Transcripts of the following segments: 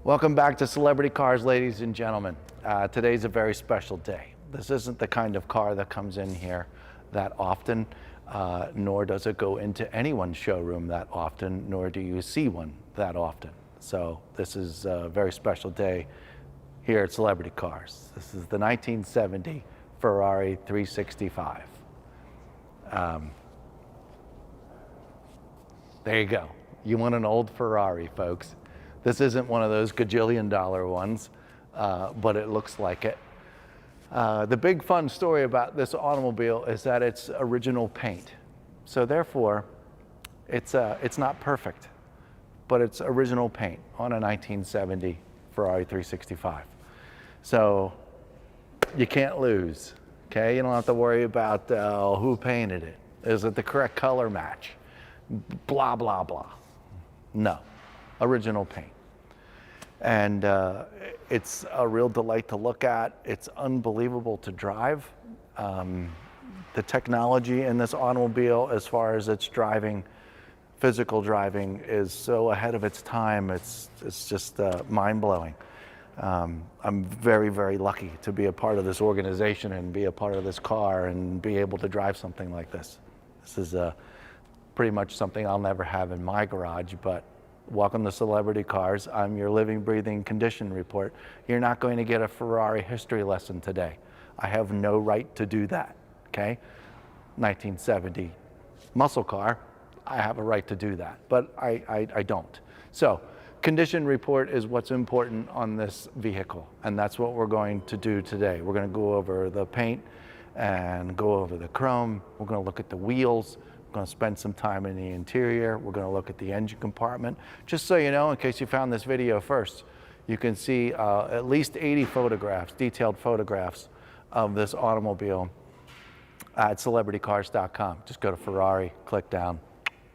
Welcome back to Celebrity Cars, ladies and gentlemen. Today's a very special day. This isn't the kind of car that comes in here that often, nor does it go into anyone's showroom that often, nor do you see one that often. So this is a very special day here at Celebrity Cars. This is the 1970 Ferrari 365. There you go. You want an old Ferrari, folks. This isn't one of those gajillion-dollar ones, but it looks like it. The big fun story about this automobile is that it's original paint. So therefore, it's not perfect, but it's original paint on a 1970 Ferrari 365. So you can't lose, okay? You don't have to worry about who painted it. Is it the correct color match? Blah, blah, blah. No, original paint. And it's a real delight to look at. It's unbelievable to drive. The technology in this automobile, as far as its driving, physical driving, is so ahead of its time. It's just mind-blowing. I'm very, very lucky to be a part of this organization and be a part of this car and be able to drive something like this. This is pretty much something I'll never have in my garage, but welcome to Celebrity Cars. I'm your living, breathing condition report. You're not going to get a Ferrari history lesson today. I have no right to do that, okay? 1970 muscle car, I have a right to do that, but I don't. So, condition report is what's important on this vehicle, and that's what we're going to do today. We're going to go over the paint and go over the chrome. We're going to look at the wheels. We're going to spend some time in the interior. We're going to look at the engine compartment. Just so you know, in case you found this video first, you can see at least 80 photographs, detailed photographs of this automobile at celebritycars.com. Just go to Ferrari, click down.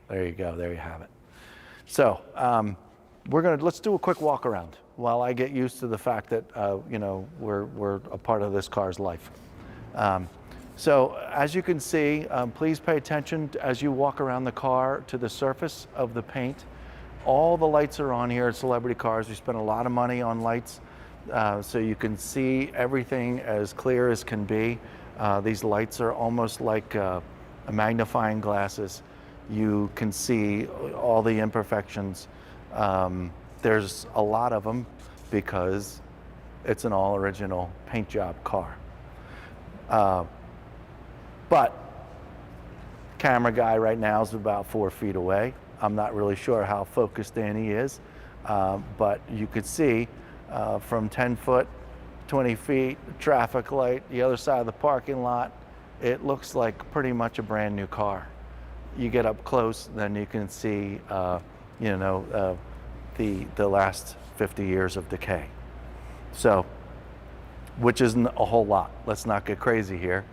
There you go. There you have it. So let's do a quick walk around while I get used to the fact that you know, we're a part of this car's life. So as you can see, please pay attention as you walk around the car to the surface of the paint. All the lights are on here at Celebrity Cars. We spend a lot of money on lights, so you can see everything as clear as can be. These lights are almost like magnifying glasses. You can see all the imperfections. There's a lot of them because it's an all original paint job car. But camera guy right now is about 4 feet away. I'm not really sure how focused in he is, but you could see from 10 foot, 20 feet, traffic light, the other side of the parking lot, it looks like pretty much a brand new car. You get up close, then you can see, you know, the last 50 years of decay. So, which isn't a whole lot. Let's not get crazy here.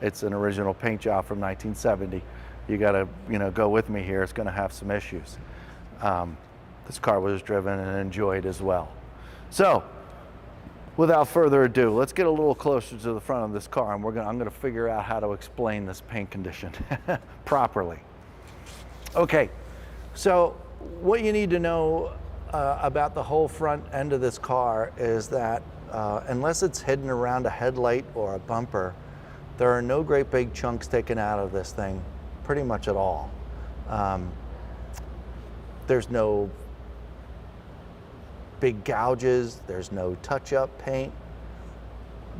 It's an original paint job from 1970. You gotta, you know, go with me here. It's gonna have some issues. This car was driven and enjoyed as well. So, without further ado, let's get a little closer to the front of this car, and I'm gonna figure out how to explain this paint condition properly. Okay, so what you need to know about the whole front end of this car is that unless it's hidden around a headlight or a bumper, there are no great big chunks taken out of this thing, pretty much at all. There's no big gouges, there's no touch-up paint.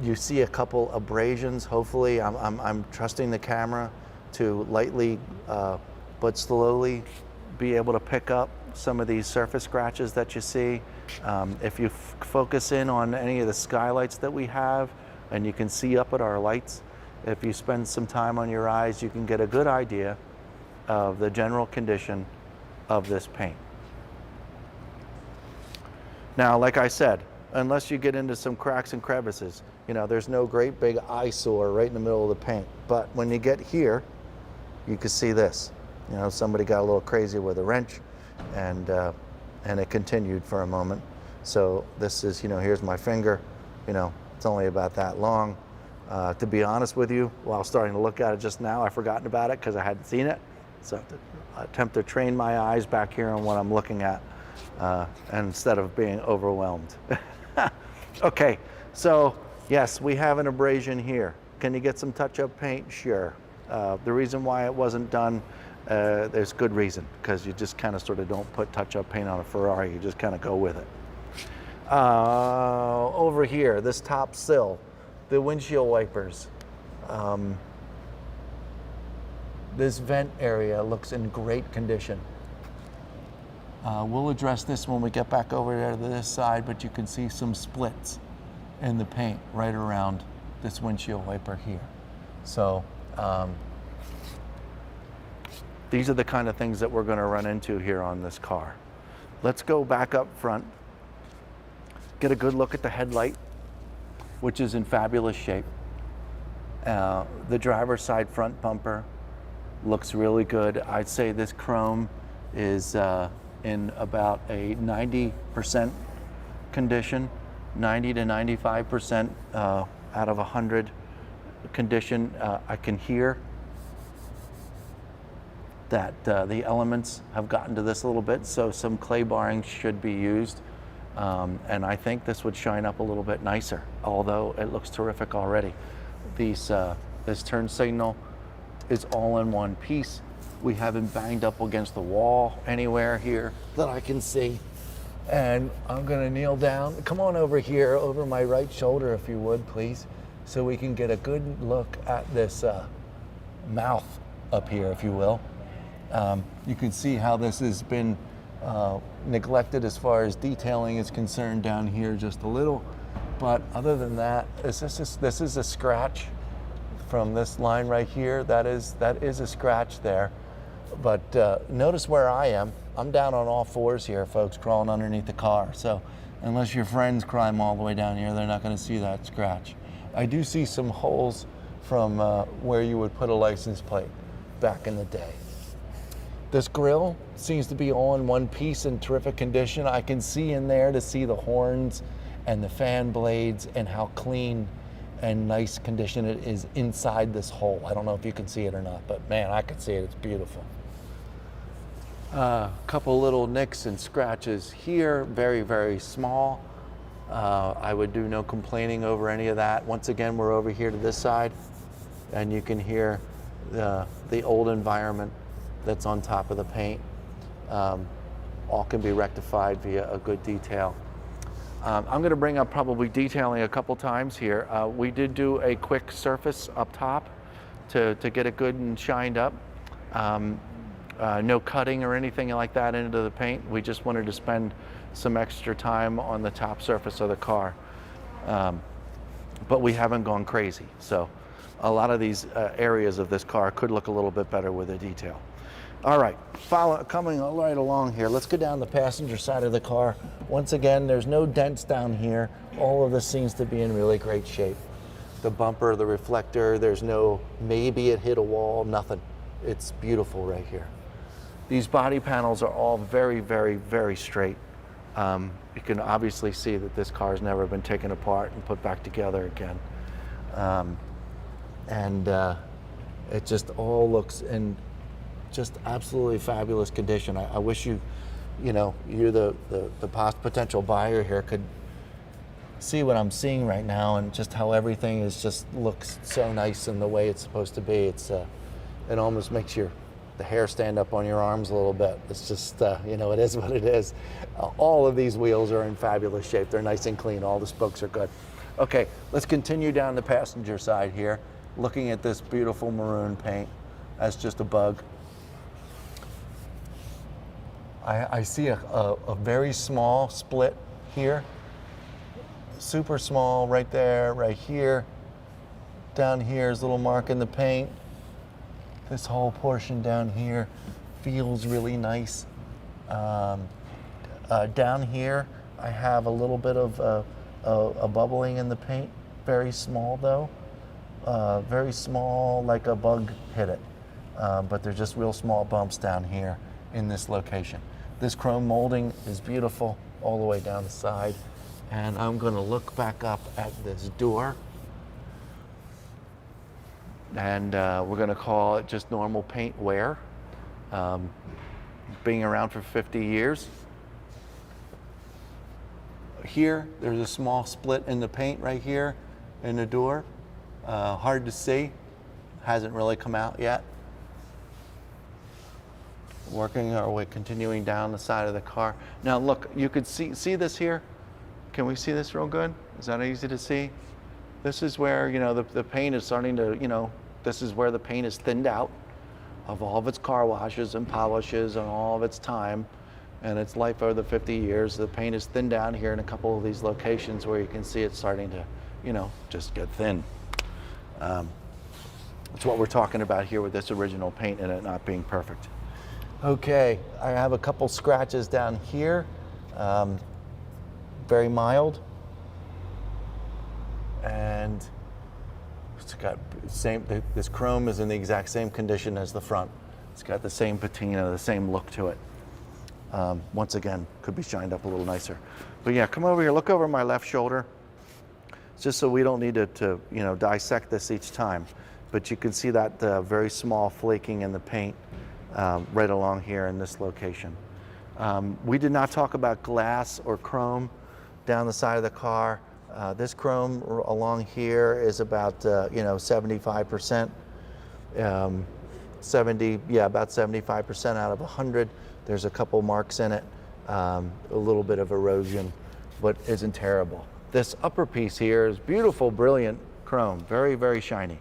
You see a couple abrasions, hopefully. I'm trusting the camera to lightly but slowly be able to pick up some of these surface scratches that you see. If you focus in on any of the skylights that we have, and you can see up at our lights, if you spend some time on your eyes, you can get a good idea of the general condition of this paint. Now, like I said, unless you get into some cracks and crevices, you know, there's no great big eyesore right in the middle of the paint. But when you get here, you can see this. You know, somebody got a little crazy with a wrench, and it continued for a moment. So this is, you know, here's my finger. You know, it's only about that long. To be honest with you, while starting to look at it just now, I've forgotten about it because I hadn't seen it. So I have to attempt to train my eyes back here on what I'm looking at. and instead of being overwhelmed. Okay, so yes, we have an abrasion here. Can you get some touch-up paint? Sure. The reason why it wasn't done, there's good reason, because you just kind of sort of don't put touch-up paint on a Ferrari, you just kind of go with it. Over here, this top sill, the windshield wipers. This vent area looks in great condition. We'll address this when we get back over there to this side, but you can see some splits in the paint right around this windshield wiper here. So these are the kind of things that we're going to run into here on this car. Let's go back up front, get a good look at the headlight, which is in fabulous shape. The driver's side front bumper looks really good. I'd say this chrome is in about a 90% condition, 90 to 95% out of 100 condition. I can hear that the elements have gotten to this a little bit, so some clay barring should be used. And I think this would shine up a little bit nicer, although it looks terrific already. This turn signal is all in one piece. We haven't banged up against the wall anywhere here that I can see. And I'm gonna kneel down. Come on over here, over my right shoulder, if you would, please, so we can get a good look at this mouth up here, if you will. You can see how this has been neglected as far as detailing is concerned down here just a little. But other than that, this is a scratch from this line right here. That is a scratch there. But notice where I am. I'm down on all fours here, folks, crawling underneath the car. So unless your friends climb all the way down here, they're not going to see that scratch. I do see some holes from where you would put a license plate back in the day. This grille seems to be all in one piece in terrific condition. I can see in there to see the horns and the fan blades and how clean and nice condition it is inside this hole. I don't know if you can see it or not, but man, I can see it. It's beautiful. Couple little nicks and scratches here, very, very small. I would do no complaining over any of that. Once again, we're over here to this side, and you can hear the old environment that's on top of the paint. All can be rectified via a good detail. I'm going to bring up probably detailing a couple times here. We did do a quick surface up top to get it good and shined up. No cutting or anything like that into the paint. We just wanted to spend some extra time on the top surface of the car. But we haven't gone crazy. So a lot of these areas of this car could look a little bit better with the detail. All right, coming right along here, let's go down the passenger side of the car. Once again, there's no dents down here. All of this seems to be in really great shape. The bumper, the reflector, there's no maybe it hit a wall, nothing. It's beautiful right here. These body panels are all very, very, very straight. You can obviously see that this car's never been taken apart and put back together again. It just all looks in just absolutely fabulous condition. I wish you the potential buyer here could see what I'm seeing right now and just how everything is just looks so nice in the way it's supposed to be. It almost makes the hair stand up on your arms a little bit. It's just, it is what it is. All of these wheels are in fabulous shape. They're nice and clean. All the spokes are good. Okay, let's continue down the passenger side here, looking at this beautiful maroon paint. That's just a bug. I see a very small split here. Super small right there, right here. Down here is a little mark in the paint. This whole portion down here feels really nice. Down here, I have a little bit of a bubbling in the paint. Very small though. Very small, like a bug hit it. But they're just real small bumps down here in this location. This chrome molding is beautiful all the way down the side. And I'm gonna look back up at this door. And we're gonna call it just normal paint wear. Being around for 50 years, Here, there's a small split in the paint right here in the door. Hard to see, hasn't really come out yet. Working our way, continuing down the side of the car. Now look, you could see this here? Can we see this real good? Is that easy to see? This is where, you know, the paint is starting to, you know, this is where the paint is thinned out of all of its car washes and polishes and all of its time and its life over the 50 years. The paint is thinned down here in a couple of these locations where you can see it starting to, you know, just get thin. That's what we're talking about here with this original paint and it not being perfect. Okay, I have a couple scratches down here, very mild, and it's got this chrome is in the exact same condition as the front. It's got the same patina, the same look to it. Once again, could be shined up a little nicer. But yeah, come over here, look over my left shoulder, just so we don't need to you know, dissect this each time. But you can see that very small flaking in the paint. Right along here in this location. We did not talk about glass or chrome down the side of the car. This chrome along here is about you know, 75%. About 75% out of 100. There's a couple marks in it, a little bit of erosion, but isn't terrible. This upper piece here is beautiful, brilliant chrome, very, very shiny.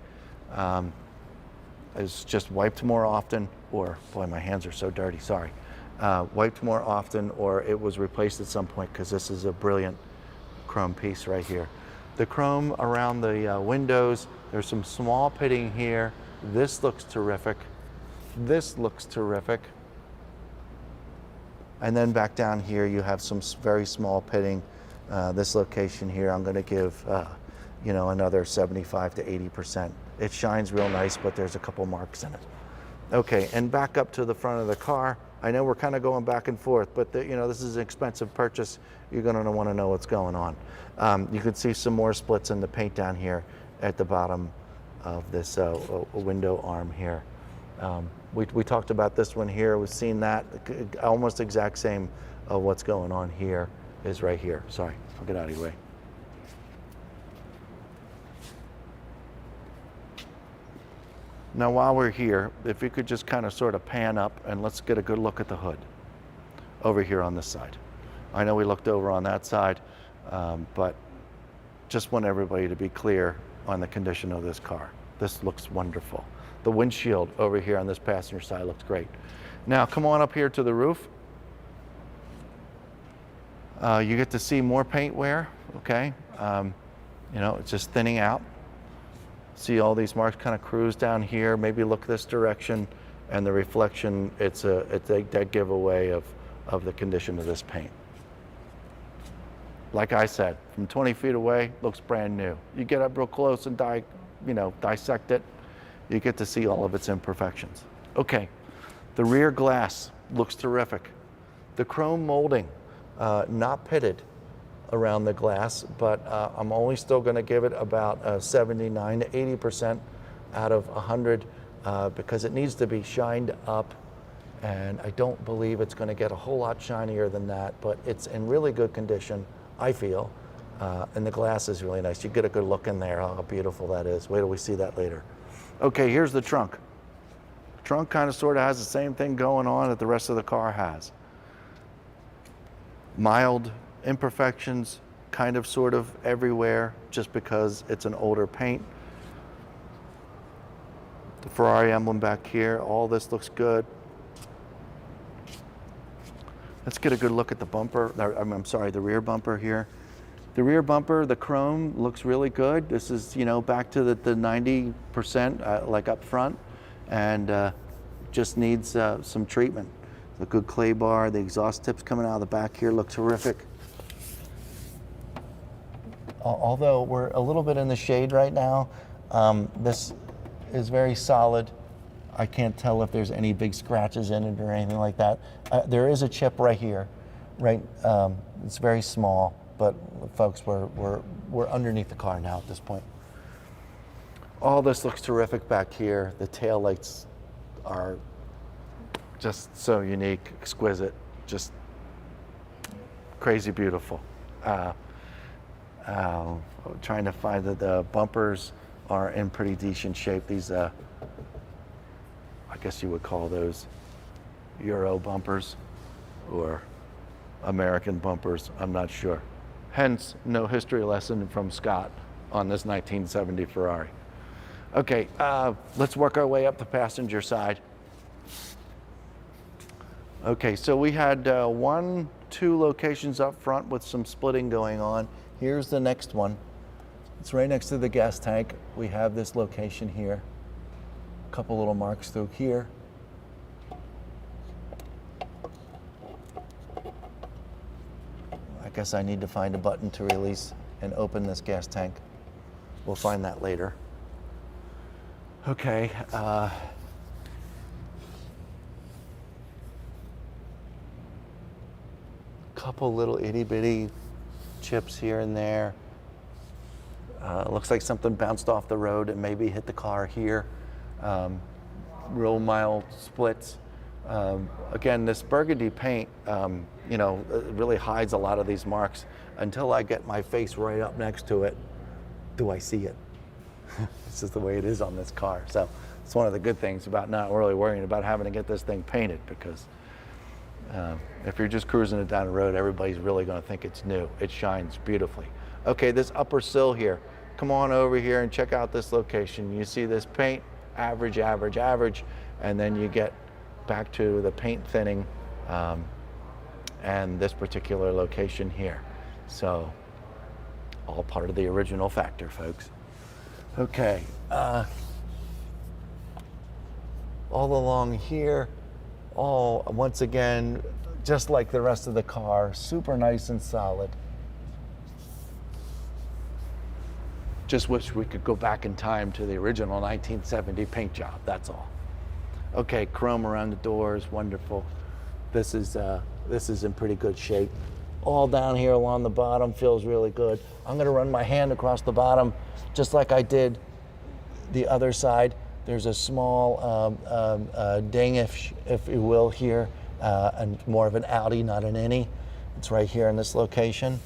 It's just wiped more often, or boy, my hands are so dirty, sorry. Wiped more often, or it was replaced at some point, because this is a brilliant chrome piece right here. The chrome around the windows, there's some small pitting here. This looks terrific. This looks terrific. And then back down here, you have some very small pitting. This location here, I'm gonna give you know, another 75 to 80%. It shines real nice, but there's a couple marks in it. Okay, and back up to the front of the car. I know we're kind of going back and forth, but you know, this is an expensive purchase. You're gonna wanna know what's going on. You can see some more splits in the paint down here at the bottom of this window arm here. We talked about this one here. We've seen that, almost exact same of what's going on here is right here. Sorry, I'll get out of your way. Now while we're here, if you could just kind of sort of pan up and let's get a good look at the hood over here on this side. I know we looked over on that side, but just want everybody to be clear on the condition of this car. This looks wonderful. The windshield over here on this passenger side looks great. Now come on up here to the roof. You get to see more paint wear, okay? You know, it's just thinning out. See all these marks kind of cruise down here, maybe look this direction, and the reflection, it's a dead giveaway of the condition of this paint. Like I said, from 20 feet away, looks brand new. You get up real close and dissect it, you get to see all of its imperfections. Okay, the rear glass looks terrific. The chrome molding, not pitted around the glass, but I'm only still gonna give it about 79 to 80% out of 100 because it needs to be shined up, and I don't believe it's gonna get a whole lot shinier than that, but it's in really good condition, I feel, and the glass is really nice. You get a good look in there, how beautiful that is. Wait till we see that later. Okay, here's the trunk. Trunk kind of sort of has the same thing going on that the rest of the car has. Mild imperfections, kind of sort of everywhere, just because it's an older paint. The Ferrari emblem back here, all this looks good. Let's get a good look at the bumper. I'm sorry, the rear bumper here. The rear bumper, the chrome looks really good. This is, you know, back to the 90% like up front, and just needs some treatment. The good clay bar, the exhaust tips coming out of the back here look terrific. Although we're a little bit in the shade right now, this is very solid. I can't tell if there's any big scratches in it or anything like that. There is a chip right here, right? It's very small, but folks, we're underneath the car now at this point. All this looks terrific back here. The taillights are just so unique, exquisite, just crazy beautiful. Trying to find that the bumpers are in pretty decent shape. These, I guess you would call those Euro bumpers or American bumpers, I'm not sure. Hence, no history lesson from Scott on this 1970 Ferrari. Okay, let's work our way up the passenger side. Okay, so we had 2 locations up front with some splitting going on. Here's the next one. It's right next to the gas tank. We have this location here. A couple little marks through here. I guess I need to find a button to release and open this gas tank. We'll find that later. Okay. Couple little itty bitty chips here and there. Looks like something bounced off the road and maybe hit the car here. Real mild splits. Again, this burgundy paint, you know, really hides a lot of these marks. Until I get my face right up next to it, do I see it? This is the way it is on this car. So it's one of the good things about not really worrying about having to get this thing painted, because if you're just cruising it down the road, everybody's really going to think it's new. It shines beautifully. Okay, this upper sill here. Come on over here and check out this location. You see this paint, average, average, average, and then you get back to the paint thinning and this particular location here. So all part of the original factor, folks. Okay, all along here, once again, just like the rest of the car, super nice and solid. Just wish we could go back in time to the original 1970 paint job, that's all. Okay, chrome around the doors, wonderful. This is in pretty good shape. All down here along the bottom feels really good. I'm gonna run my hand across the bottom just like I did the other side. There's a small ding, if you will, here, and more of an outie, not an innie. It's right here in this location.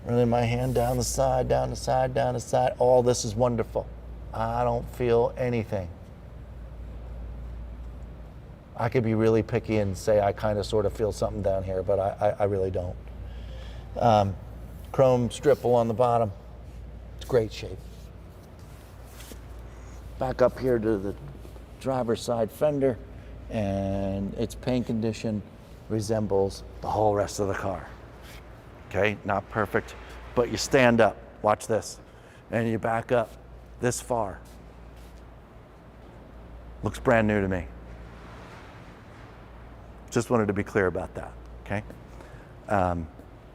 Running my hand down the side, down the side, down the side. All this is wonderful. I don't feel anything. I could be really picky and say I kind of sort of feel something down here, but I really don't. Chrome strip along the bottom. It's great shape. Back up here to the driver's side fender, and its paint condition resembles the whole rest of the car. Okay, not perfect, but you stand up, watch this, and you back up this far. Looks brand new to me. Just wanted to be clear about that, okay?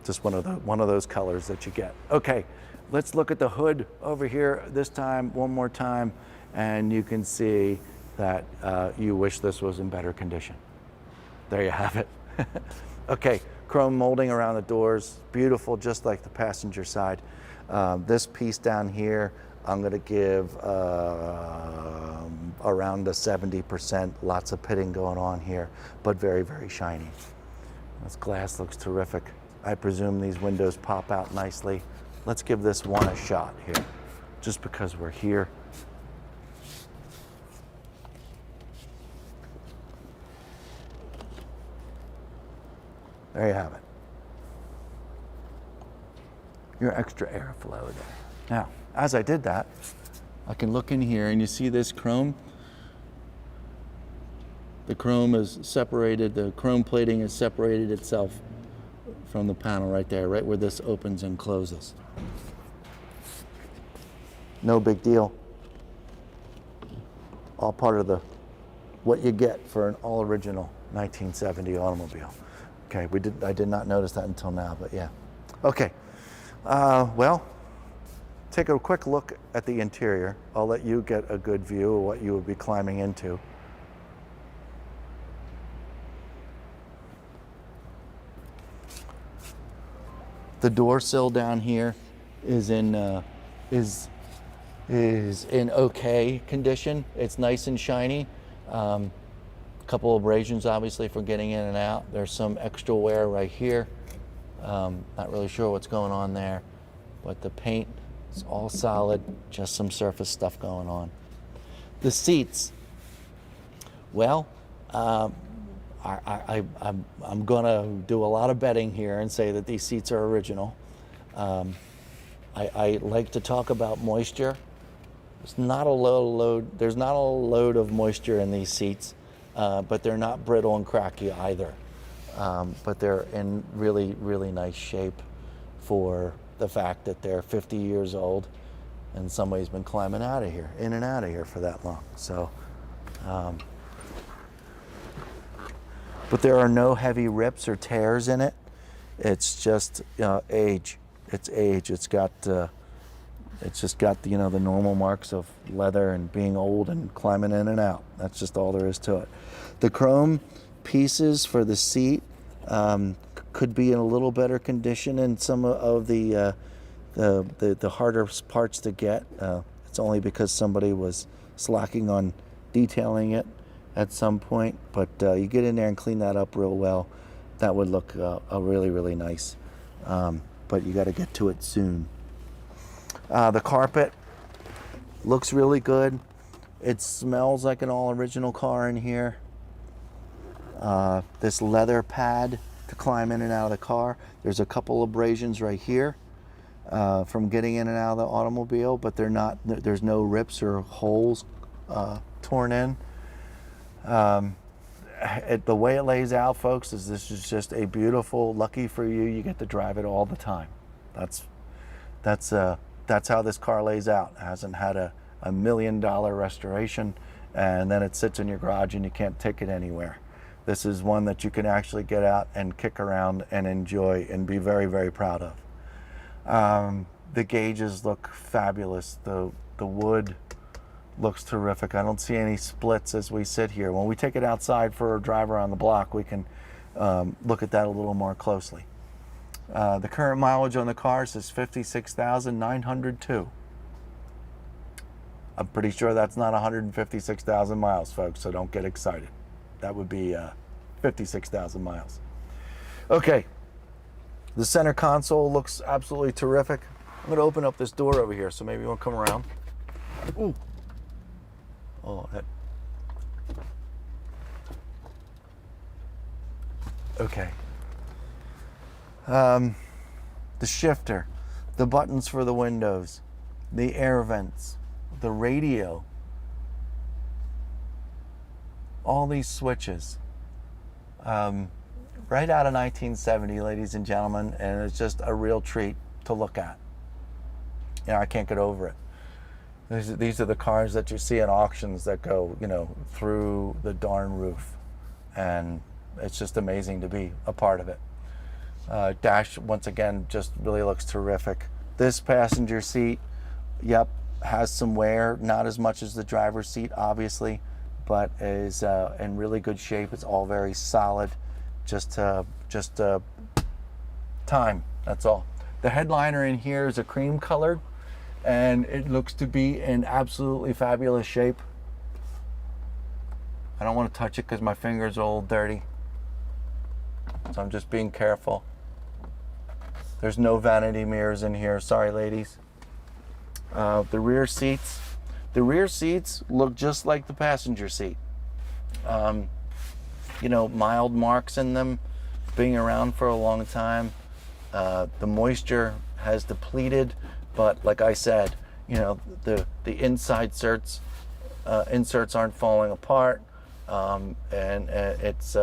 Just one of those colors that you get. Okay, let's look at the hood over here this time, one more time, and you can see that you wish this was in better condition. There you have it. Okay, chrome molding around the doors, beautiful, just like the passenger side. This piece down here, I'm gonna give around a 70%, lots of pitting going on here, but very, very shiny. This glass looks terrific. I presume these windows pop out nicely. Let's give this one a shot here, just because we're here. There you have it. Your extra airflow there. Now, as I did that, I can look in here and you see this chrome. The chrome is separated, the chrome plating has separated itself from the panel right there, right where this opens and closes. No big deal. All part of what you get for an all original 1970 automobile. Okay, I did not notice that until now, but yeah. Okay, well, take a quick look at the interior. I'll let you get a good view of what you will be climbing into. The door sill down here is in okay condition. It's nice and shiny. Couple abrasions obviously for getting in and out. There's some extra wear right here. Not really sure what's going on there, but the paint is all solid, just some surface stuff going on. The seats, well, I'm gonna do a lot of betting here and say that these seats are original. I like to talk about moisture. There's not a load of moisture in these seats, but they're not brittle and cracky either. But they're in really, really nice shape for the fact that they're 50 years old and somebody's been climbing out of here, in and out of here for that long. So, but there are no heavy rips or tears in it. It's just age. It's age. It's just got the normal marks of leather and being old and climbing in and out. That's just all there is to it. The chrome pieces for the seat could be in a little better condition in some of the harder parts to get. It's only because somebody was slacking on detailing it at some point, but you get in there and clean that up real well, that would look really, really nice. But you got to get to it soon. The carpet looks really good. It smells like an all original car in here. This leather pad to climb in and out of the car. There's a couple abrasions right here from getting in and out of the automobile, but there's no rips or holes torn in. The way it lays out, folks, is this is just a beautiful, lucky for you, you get to drive it all the time. That's how this car lays out. It hasn't had a $1 million restoration, and then it sits in your garage and you can't take it anywhere. This is one that you can actually get out and kick around and enjoy and be very, very proud of. The gauges look fabulous. The wood looks terrific. I don't see any splits as we sit here. When we take it outside for a drive around the block, we can look at that a little more closely. The current mileage on the car says 56,902. I'm pretty sure that's not 156,000 miles, folks, so don't get excited. That would be 56,000 miles. Okay, the center console looks absolutely terrific. I'm going to open up this door over here, so maybe you want to come around. Ooh. Oh, that. Okay. The shifter, the buttons for the windows, the air vents, the radio, all these switches. Right out of 1970, ladies and gentlemen, and it's just a real treat to look at. I can't get over it. These are the cars that you see at auctions that go, through the darn roof. And it's just amazing to be a part of it. Dash, once again, just really looks terrific. This passenger seat, yep, has some wear, not as much as the driver's seat, obviously, but is in really good shape. It's all very solid. Just time, that's all. The headliner in here is a cream colored, and it looks to be in absolutely fabulous shape. I don't want to touch it because my fingers are all dirty, so I'm just being careful. There's no vanity mirrors in here, sorry ladies. The rear seats look just like the passenger seat. Mild marks in them, being around for a long time. The moisture has depleted, but like I said, the inside inserts aren't falling apart, and it's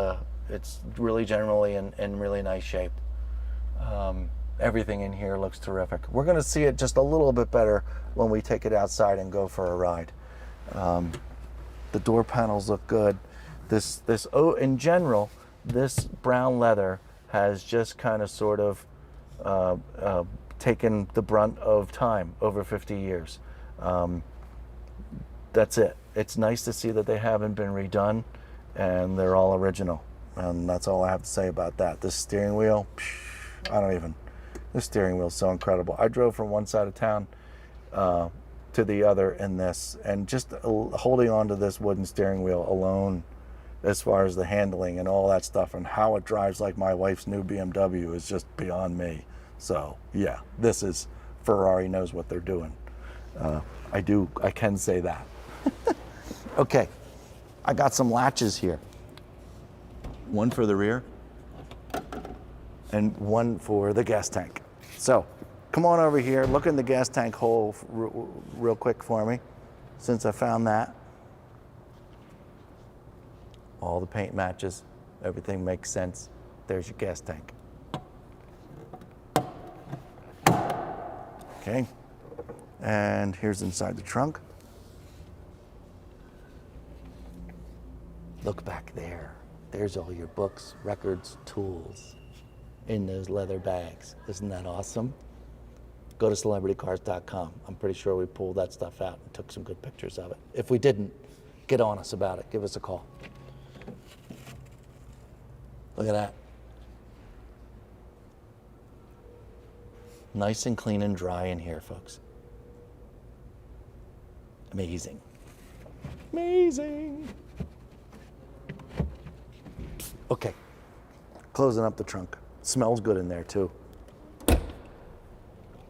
really generally in really nice shape. Everything in here looks terrific. We're going to see it just a little bit better when we take it outside and go for a ride. The door panels look good. In general, this brown leather has just kind of sort of taken the brunt of time over 50 years. That's it. It's nice to see that they haven't been redone and they're all original. And that's all I have to say about that. This steering wheel, this steering wheel is so incredible. I drove from one side of town to the other in this, and just holding on to this wooden steering wheel alone as far as the handling and all that stuff, and how it drives like my wife's new BMW is just beyond me. So yeah, this is, Ferrari knows what they're doing. I can say that. Okay, I got some latches here. One for the rear and one for the gas tank. So come on over here, look in the gas tank hole real quick for me, since I found that. All the paint matches, everything makes sense. There's your gas tank. Okay, and here's inside the trunk. Look back there. There's all your books, records, tools in those leather bags. Isn't that awesome? Go to celebritycars.com. I'm pretty sure we pulled that stuff out and took some good pictures of it. If we didn't, get on us about it. Give us a call. Look at that. Nice and clean and dry in here, folks. Amazing. Amazing. Okay, closing up the trunk. Smells good in there too.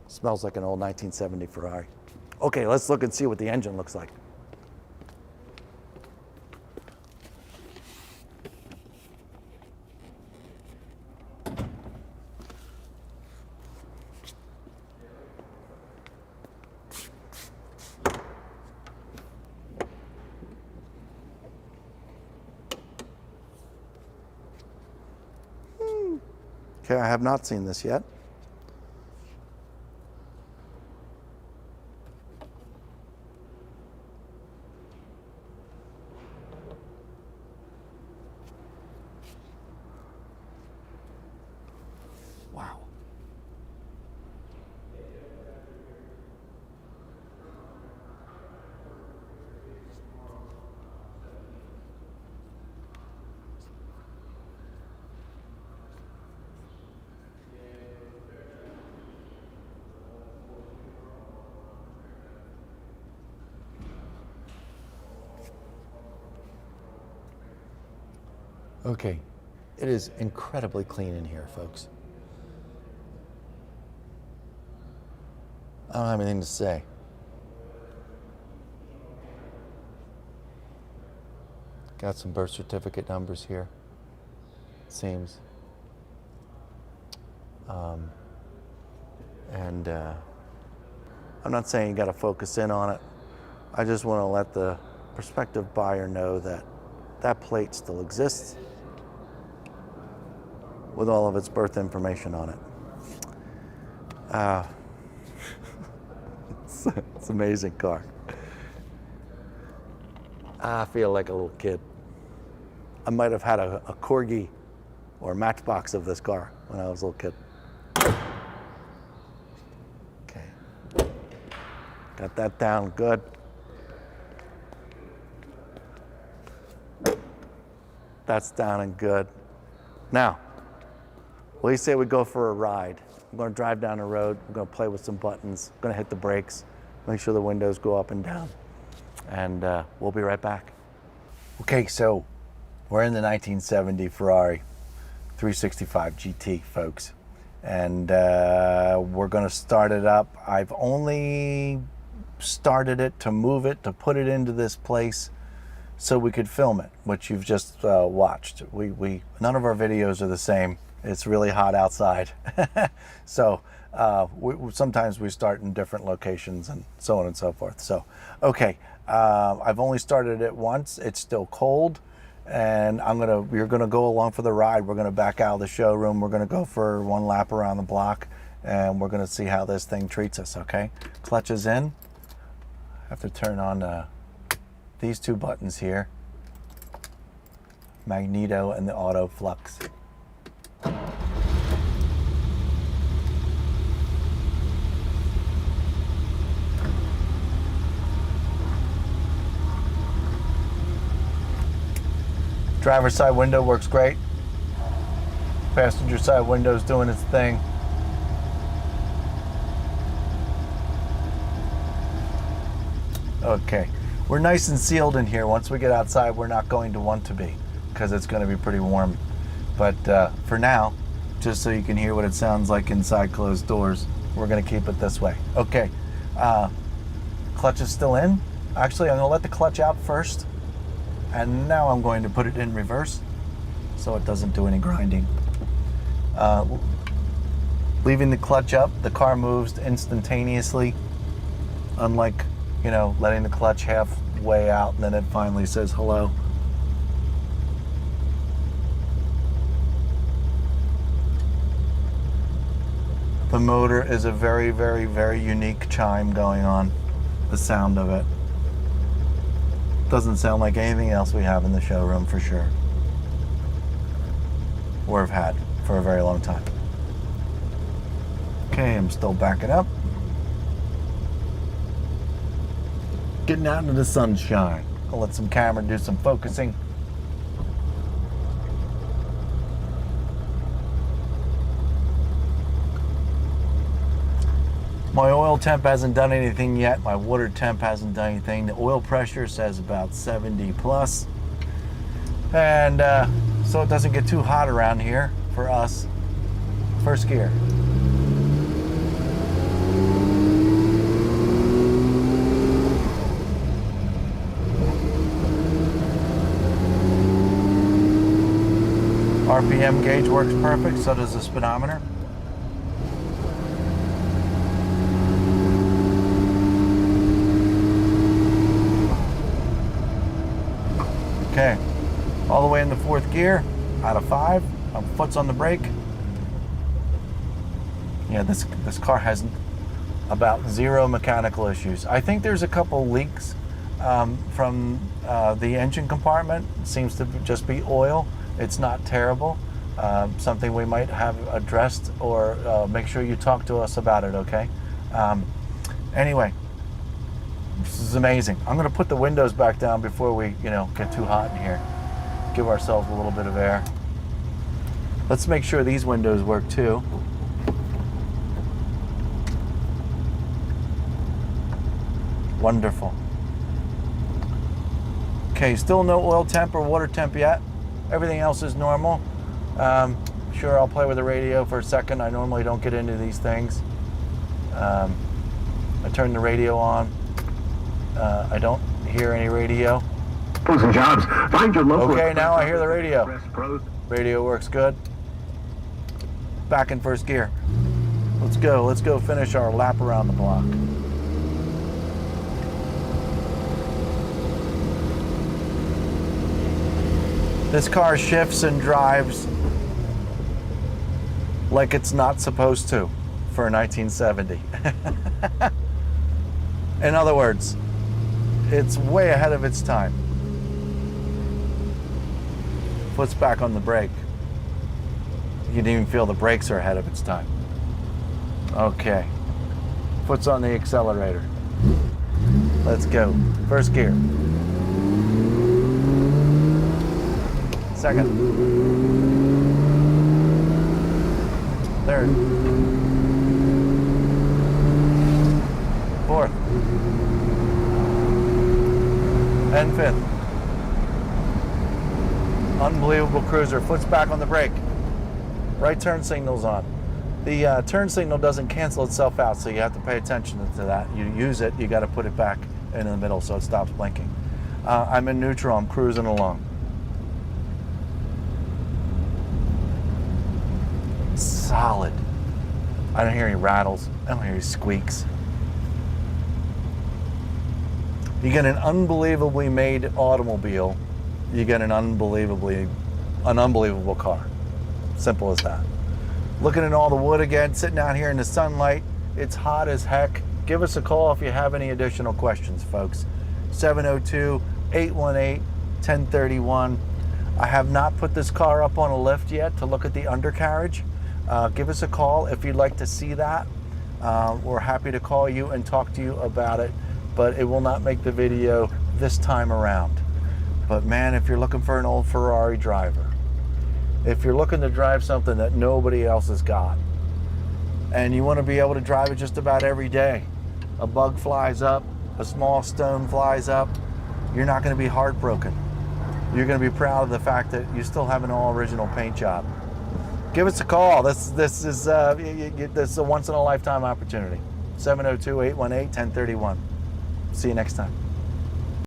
Smells like an old 1970 Ferrari. Okay, let's look and see what the engine looks like. Okay, I have not seen this yet. Wow. Okay, it is incredibly clean in here, folks. I don't have anything to say. Got some birth certificate numbers here, it seems. I'm not saying you got to focus in on it. I just want to let the prospective buyer know that that plate still exists with all of its birth information on it. It's an amazing car. I feel like a little kid. I might have had a Corgi or Matchbox of this car when I was a little kid. Okay, got that down good. That's down and good. Now, what do you say we go for a ride? I'm going to drive down the road. I'm going to play with some buttons. I'm going to hit the brakes, make sure the windows go up and down. And we'll be right back. Okay, so we're in the 1970 Ferrari 365 GT, folks. And we're going to start it up. I've only started it to move it, to put it into this place so we could film it, which you've just watched. None of our videos are the same. It's really hot outside. So sometimes we start in different locations and so on and so forth. So, okay, I've only started it once. It's still cold, and we're gonna go along for the ride. We're gonna back out of the showroom. We're gonna go for one lap around the block, and we're gonna see how this thing treats us, okay? Clutch is in. I have to turn on these two buttons here, magneto and the auto flux. Driver's side window works great. Passenger side window's doing its thing. Okay, we're nice and sealed in here. Once we get outside, we're not going to want to be. because it's going to be pretty warm. But for now, just so you can hear what it sounds like inside closed doors, we're going to keep it this way. Okay, clutch is still in. Actually, I'm going to let the clutch out first, and now I'm going to put it in reverse so it doesn't do any grinding. Leaving the clutch up, the car moves instantaneously, unlike, you know, letting the clutch halfway out and then it finally says hello. The motor is a very, very, very unique chime going on. The sound of it doesn't sound like anything else we have in the showroom for sure, or have had for a very long time. Okay, I'm still backing up. Getting out into the sunshine. I'll let some camera do some focusing. My oil temp hasn't done anything yet. My water temp hasn't done anything. The oil pressure says about 70 plus. And so it doesn't get too hot around here for us. First gear. RPM gauge works perfect, so does the speedometer. Okay, all the way in the fourth gear, out of 5. My foot's on the brake. Yeah, this car has about 0 mechanical issues. I think there's a couple leaks from the engine compartment. It seems to just be oil. It's not terrible. Something we might have addressed, or make sure you talk to us about it, okay? Anyway, this is amazing. I'm gonna put the windows back down before we, you know, get too hot in here. Give ourselves a little bit of air. Let's make sure these windows work too. Wonderful. Okay, still no oil temp or water temp yet. Everything else is normal. Sure, I'll play with the radio for a second. I normally don't get into these things. I turn the radio on. I don't hear any radio. Jobs. Find your local. Okay, now I hear the radio. Radio works good. Back in first gear. Let's go. Let's go finish our lap around the block. This car shifts and drives like it's not supposed to for a 1970. In other words, it's way ahead of its time. Foot's back on the brake. You can even feel the brakes are ahead of its time. Okay. Foot's on the accelerator. Let's go. First gear. Second. Third. Fourth. And fifth. Unbelievable cruiser. Foot's back on the brake. Right turn signal's on. The turn signal doesn't cancel itself out, so you have to pay attention to that. You use it, you got to put it back in the middle so it stops blinking. I'm in neutral. I'm cruising along. Solid. I don't hear any rattles. I don't hear any squeaks. You get an unbelievably made automobile. You get an unbelievable car. Simple as that. Looking at all the wood again, sitting out here in the sunlight. It's hot as heck. Give us a call if you have any additional questions, folks. 702-818-1031. I have not put this car up on a lift yet to look at the undercarriage. Give us a call if you'd like to see that. We're happy to call you and talk to you about it, but it will not make the video this time around. But man, if you're looking for an old Ferrari driver, if you're looking to drive something that nobody else has got, and you want to be able to drive it just about every day, a bug flies up, a small stone flies up, you're not going to be heartbroken. You're going to be proud of the fact that you still have an all original paint job. Give us a call. This is a once in a lifetime opportunity. 702-818-1031. See you next time.